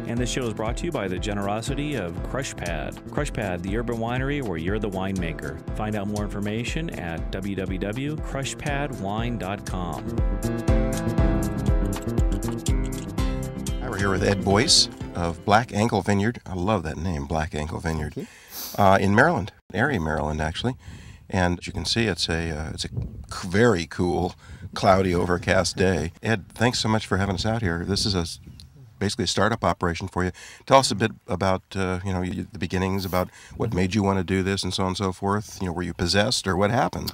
And this show is brought to you by the generosity of Crush Pad. Crush Pad, the urban winery where you're the winemaker. Find out more information at www.crushpadwine.com. We're here with Ed Boyce of Black Ankle Vineyard. I love that name, Black Ankle Vineyard. In Maryland, Erie, Maryland, actually. And as you can see, it's a very cool, cloudy, overcast day. Ed, thanks so much for having us out here. This is basically a startup operation for you. Tell us a bit about the beginnings, about what made you want to do this, and so on and so forth. Were you possessed, or what happened?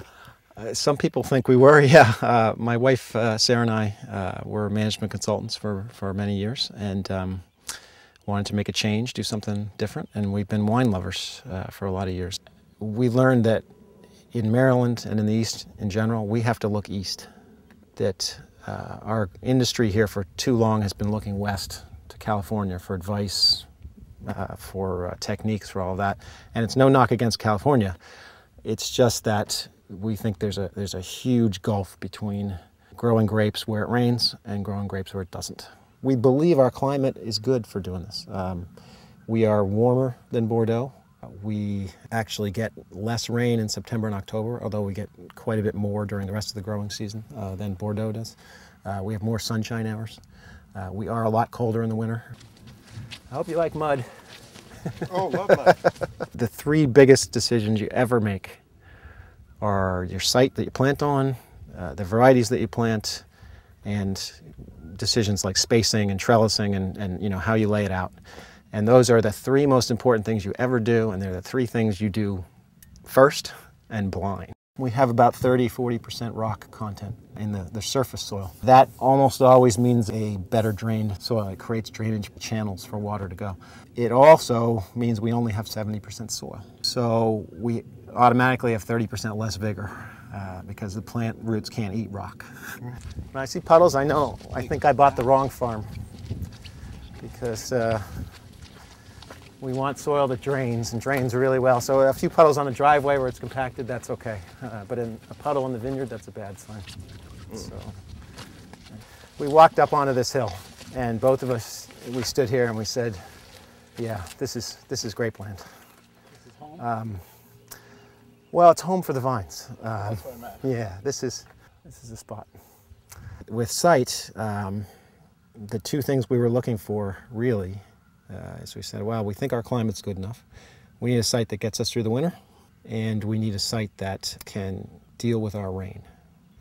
Some people think we were, yeah. My wife, Sarah, and I were management consultants for many years, and wanted to make a change, do something different, and we've been wine lovers for a lot of years. We learned that in Maryland and in the East in general, we have to look east. That our industry here for too long has been looking west to California for advice, for techniques, for all of that. And it's no knock against California. It's just that we think there's a huge gulf between growing grapes where it rains and growing grapes where it doesn't. We believe our climate is good for doing this. We are warmer than Bordeaux. We actually get less rain in September and October, although we get quite a bit more during the rest of the growing season than Bordeaux does. We have more sunshine hours. We are a lot colder in the winter. I hope you like mud. Oh, love mud. The three biggest decisions you ever make are your site that you plant on, the varieties that you plant, and decisions like spacing and trellising and how you lay it out. And those are the three most important things you ever do, and they're the three things you do first and blind. We have about 30–40% rock content in the surface soil. That almost always means a better drained soil. It creates drainage channels for water to go. It also means we only have 70% soil. So we automatically have 30% less vigor because the plant roots can't eat rock. When I see puddles, I know, I think I bought the wrong farm because we want soil that drains, and drains really well. So a few puddles on a driveway where it's compacted, that's okay. But in a puddle in the vineyard, that's a bad sign. So we walked up onto this hill, and both of us, we stood here and we said, yeah, this is grapeland. This is home? Well, it's home for the vines. That's what I meant. Yeah, this is the spot. With site, the two things we were looking for really, as we said, well, we think our climate's good enough. We need a site that gets us through the winter, and we need a site that can deal with our rain.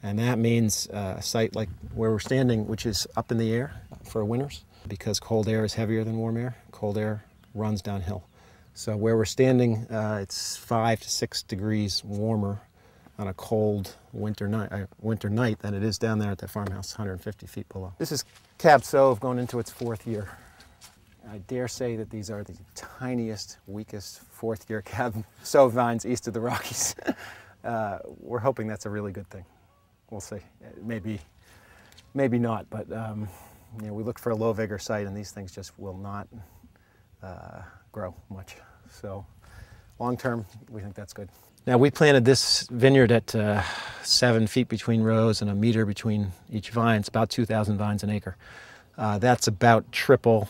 And that means a site like where we're standing, which is up in the air for winters, because cold air is heavier than warm air. Cold air runs downhill. So where we're standing, it's 5 to 6 degrees warmer on a cold winter night than it is down there at that farmhouse, 150 feet below. This is Cab Sauv going into its 4th year. I dare say that these are the tiniest, weakest 4th-year Cab Sauv vines east of the Rockies. We're hoping that's a really good thing. We'll see. Maybe not, but we look for a low vigor site, and these things just will not grow much. So long term, we think that's good. Now, we planted this vineyard at 7 feet between rows and 1 meter between each vine. It's about 2,000 vines an acre. That's about triple,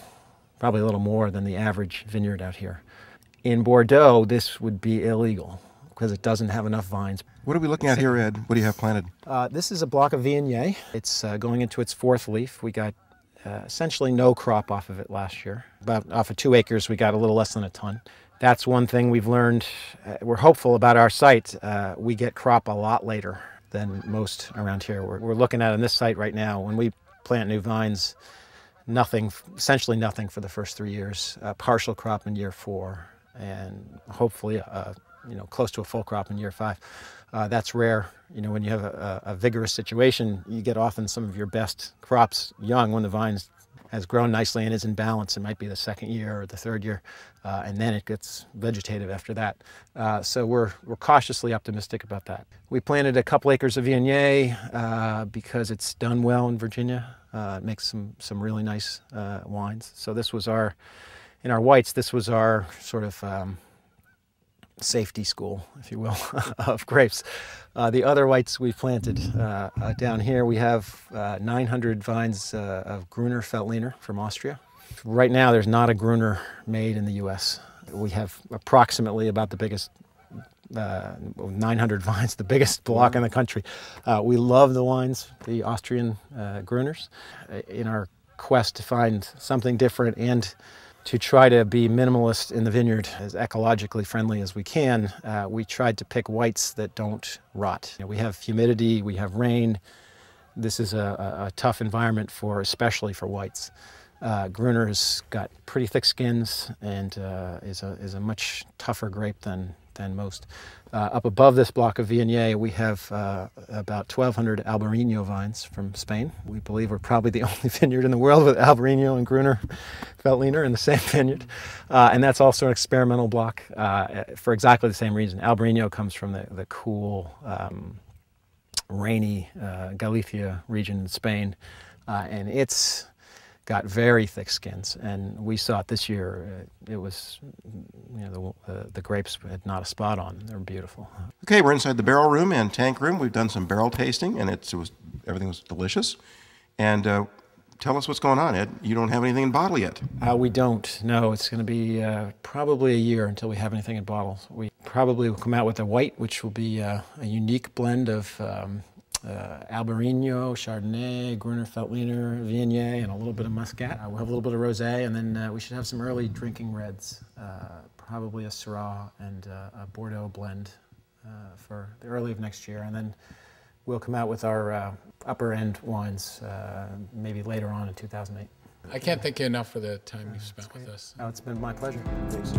probably a little more than the average vineyard out here. In Bordeaux, this would be illegal because it doesn't have enough vines. What are we looking at here, Ed? What do you have planted? This is a block of Viognier. It's going into its 4th leaf. We got essentially no crop off of it last year. About off of 2 acres, we got a little less than a ton. That's one thing we've learned. We're hopeful about our site. We get crop a lot later than most around here. We're looking at on this site right now, when we plant new vines, nothing, essentially nothing for the first 3 years. Partial crop in year 4, and hopefully close to a full crop in year 5. That's rare. When you have a vigorous situation, you get often some of your best crops young when the vine has grown nicely and is in balance. It might be the 2nd year or the 3rd year, and then it gets vegetative after that. So we're cautiously optimistic about that. We planted a couple acres of Viognier because it's done well in Virginia. It makes some really nice wines. So this was in our whites, this was our sort of safety school, if you will, of grapes. The other whites we've planted down here, we have 900 vines of Gruner Veltliner from Austria. Right now, there's not a Gruner made in the U.S. We have approximately about the biggest 900 vines, the biggest block in the country. We love the wines, the Austrian Gruners. In our quest to find something different and to try to be minimalist in the vineyard, as ecologically friendly as we can, we tried to pick whites that don't rot. We have humidity, we have rain. This is a tough environment especially for whites. Gruner's got pretty thick skins and is a much tougher grape than most. Up above this block of Viognier, we have about 1,200 Albarino vines from Spain. We believe we're probably the only vineyard in the world with Albarino and Gruner Veltliner in the same vineyard. And that's also an experimental block for exactly the same reason. Albarino comes from the cool, rainy Galicia region in Spain, and it's got very thick skins, and we saw it this year. It was, the grapes had not a spot on. They were beautiful. Okay, we're inside the barrel room and tank room. We've done some barrel tasting, and everything was delicious. And tell us what's going on, Ed. You don't have anything in bottle yet. We don't. No, it's going to be probably a year until we have anything in bottles. We probably will come out with a white, which will be a unique blend of Albarino, Chardonnay, Gruner Veltliner, Viognier, and a little bit of Muscat. We'll have a little bit of Rosé, and then we should have some early drinking reds, probably a Syrah and a Bordeaux blend for the early of next year. And then we'll come out with our upper-end wines maybe later on in 2008. I can't thank you enough for the time you've spent with us. Oh, it's been my pleasure. Thanks.